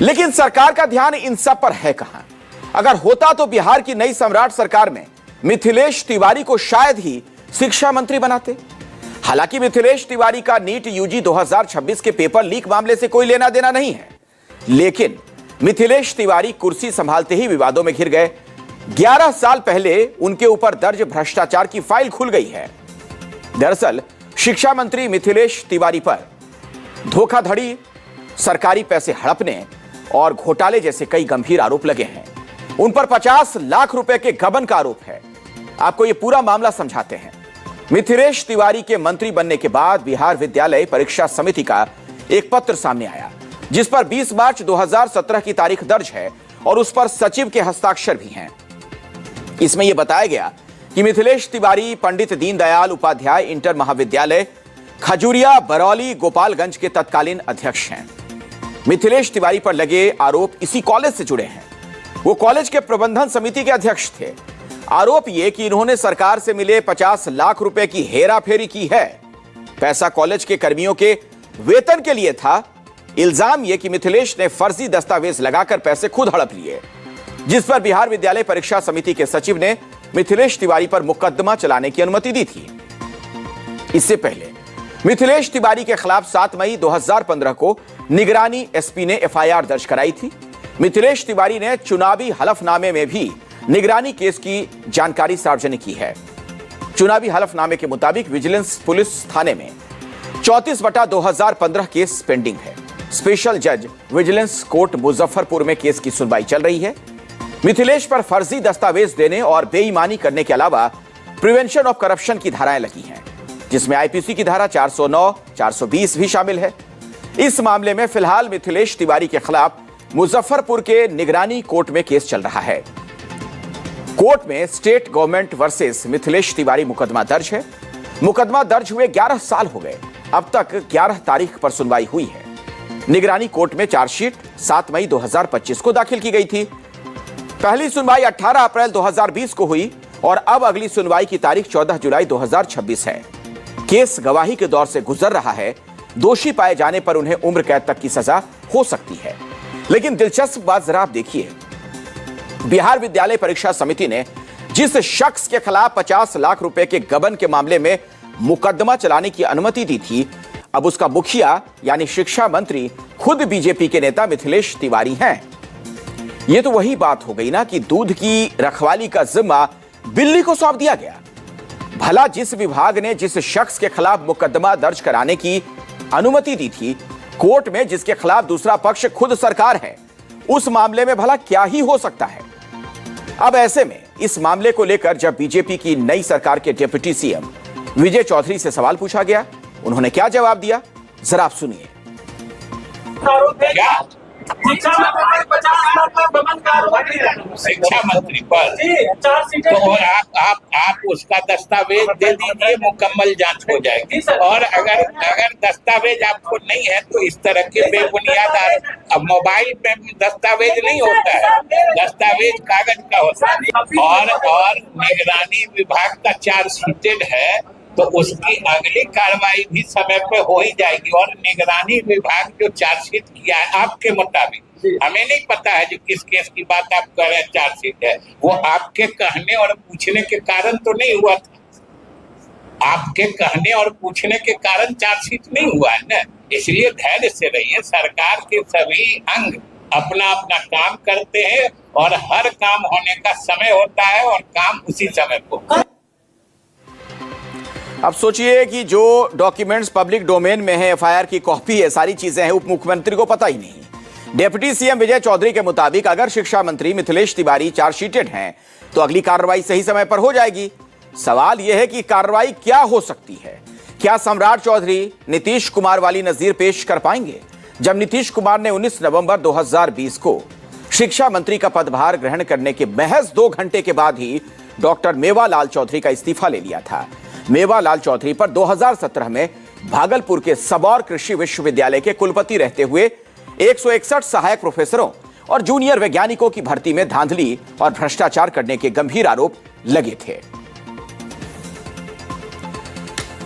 लेकिन सरकार का ध्यान इन सब पर है कहां? अगर होता तो बिहार की नई सम्राट सरकार में मिथिलेश तिवारी को शायद ही शिक्षा मंत्री बनाते। हालांकि मिथिलेश तिवारी का नीट यूजी 2026 के पेपर लीक मामले से कोई लेना देना नहीं है, लेकिन मिथिलेश तिवारी कुर्सी संभालते ही विवादों में घिर गए। 11 साल पहले उनके ऊपर दर्ज भ्रष्टाचार की फाइल खुल गई है। दरअसल शिक्षा मंत्री मिथिलेश तिवारी पर धोखाधड़ी, सरकारी पैसे हड़पने और घोटाले जैसे कई गंभीर आरोप लगे हैं। उन पर 50 लाख रुपए के गबन का आरोप है। आपको यह पूरा मामला समझाते हैं। मिथिलेश तिवारी के मंत्री बनने के बाद बिहार विद्यालय परीक्षा समिति का एक पत्र सामने आया, जिस पर 20 मार्च 2017 की तारीख दर्ज है और उस पर सचिव के हस्ताक्षर भी हैं। इसमें यह बताया गया कि मिथिलेश तिवारी पंडित दीनदयाल उपाध्याय इंटर महाविद्यालय खजूरिया बरौली गोपालगंज के तत्कालीन अध्यक्ष हैं। मिथिलेश तिवारी पर लगे आरोप इसी कॉलेज से जुड़े हैं। वो कॉलेज के प्रबंधन समिति के अध्यक्ष थे। आरोप यह कि इन्होंने सरकार से मिले 50 लाख रुपए की हेराफेरी की है। पैसा कॉलेज के कर्मियों के वेतन के लिए था। इल्जाम यह कि मिथिलेश ने फर्जी दस्तावेज लगाकर पैसे खुद हड़प लिए, जिस पर बिहार विद्यालय परीक्षा समिति के सचिव ने मिथिलेश तिवारी पर मुकदमा चलाने की अनुमति दी थी। इससे पहले मिथिलेश तिवारी के खिलाफ 7 मई 2015 को निगरानी एसपी ने एफआईआर दर्ज कराई थी। मिथिलेश तिवारी ने चुनावी हलफनामे में भी निगरानी केस की जानकारी सार्वजनिक की है। चुनावी हलफनामे के मुताबिक विजिलेंस पुलिस थाने में 34/2015 केस पेंडिंग है। स्पेशल जज विजिलेंस कोर्ट मुजफ्फरपुर में केस की सुनवाई चल रही है। मिथिलेश पर फर्जी दस्तावेज देने और बेईमानी करने के अलावा प्रिवेंशन ऑफ करप्शन की धाराएं लगी हैं, जिसमें आईपीसी की धारा 409, 420 भी शामिल है। इस मामले में फिलहाल मिथिलेश तिवारी के खिलाफ मुजफ्फरपुर के निगरानी कोर्ट में केस चल रहा है। कोर्ट में state government versus Mithilesh Tiwari मुकदमा दर्ज है। मुकदमा दर्ज हुए 11 साल हो गए। अब तक 11 तारीख पर सुनवाई हुई है। निगरानी कोर्ट में चार्जशीट 7 मई 2025 को दाखिल की गई थी। पहली सुनवाई 18 अप्रैल 2020 को हुई और अब अगली सुनवाई की तारीख 14 जुलाई 2026 है। केस गवाही के दौर से गुजर रहा है। दोषी पाए जाने पर उन्हें उम्र कैद तक की सजा हो सकती है। लेकिन दिलचस्प बात जरा आप देखिए, बिहार विद्यालय परीक्षा समिति ने जिस शख्स के खिलाफ 50 लाख रुपए के गबन के मामले में मुकदमा चलाने की अनुमति दी थी, अब उसका मुखिया यानी शिक्षा मंत्री खुद बीजेपी के नेता मिथिलेश तिवारी हैं। यह तो वही बात हो गई ना कि दूध की रखवाली का जिम्मा बिल्ली को सौंप दिया गया। भला जिस विभाग ने जिस शख्स के खिलाफ मुकदमा दर्ज कराने की अनुमति दी थी, कोर्ट में जिसके खिलाफ दूसरा पक्ष खुद सरकार है, उस मामले में भला क्या ही हो सकता है। अब ऐसे में इस मामले को लेकर जब बीजेपी की नई सरकार के डिप्टी सीएम विजय चौधरी से सवाल पूछा गया, उन्होंने क्या जवाब दिया, जरा आप सुनिए। शिक्षा मंत्री पर तो आप उसका दस्तावेज दे दीजिए, मुकम्मल जांच हो जाएगी। और अगर दस्तावेज आपको नहीं है तो इस तरह के बेबुनियाद अब मोबाइल पे दस्तावेज नहीं होता है, दस्तावेज कागज का होता है। और निगरानी विभाग का चार्जशीटेड है तो उसकी अगली कार्रवाई भी समय पे हो ही जाएगी। और निगरानी विभाग जो चार्जशीट किया है आपके मुताबिक, हमें नहीं पता है जो किस केस की बात आप कर रहे हैं चार्जशीट है, वो आपके कहने और पूछने के कारण तो नहीं हुआ था। आपके कहने और पूछने के कारण चार्जशीट नहीं हुआ है ना। इसलिए धैर्य से रहिए। सरकार के सभी अंग अपना अपना काम करते हैं और हर काम होने का समय होता है और काम उसी समय को। अब सोचिए कि जो डॉक्यूमेंट्स पब्लिक डोमेन में है, एफआईआर की कॉपी है, सारी चीजें हैं, उप मुख्यमंत्री को पता ही नहीं। डिप्टी सीएम विजय चौधरी के मुताबिक अगर शिक्षा मंत्री मिथिलेश तिवारी चार्जशीटेड हैं तो अगली कार्रवाई सही समय पर हो जाएगी। सवाल यह है कि कार्रवाई क्या हो सकती है। क्या सम्राट चौधरी नीतीश कुमार वाली नजीर पेश कर पाएंगे? जब नीतीश कुमार ने 19 नवंबर 2020 को शिक्षा मंत्री का पदभार ग्रहण करने के महज 2 घंटे के बाद ही डॉक्टर मेवालाल चौधरी का इस्तीफा ले लिया था। मेवालाल चौधरी पर 2017 में भागलपुर के सबौर कृषि विश्वविद्यालय के कुलपति रहते हुए 161 सहायक प्रोफेसरों और जूनियर वैज्ञानिकों की भर्ती में धांधली और भ्रष्टाचार करने के गंभीर आरोप लगे थे।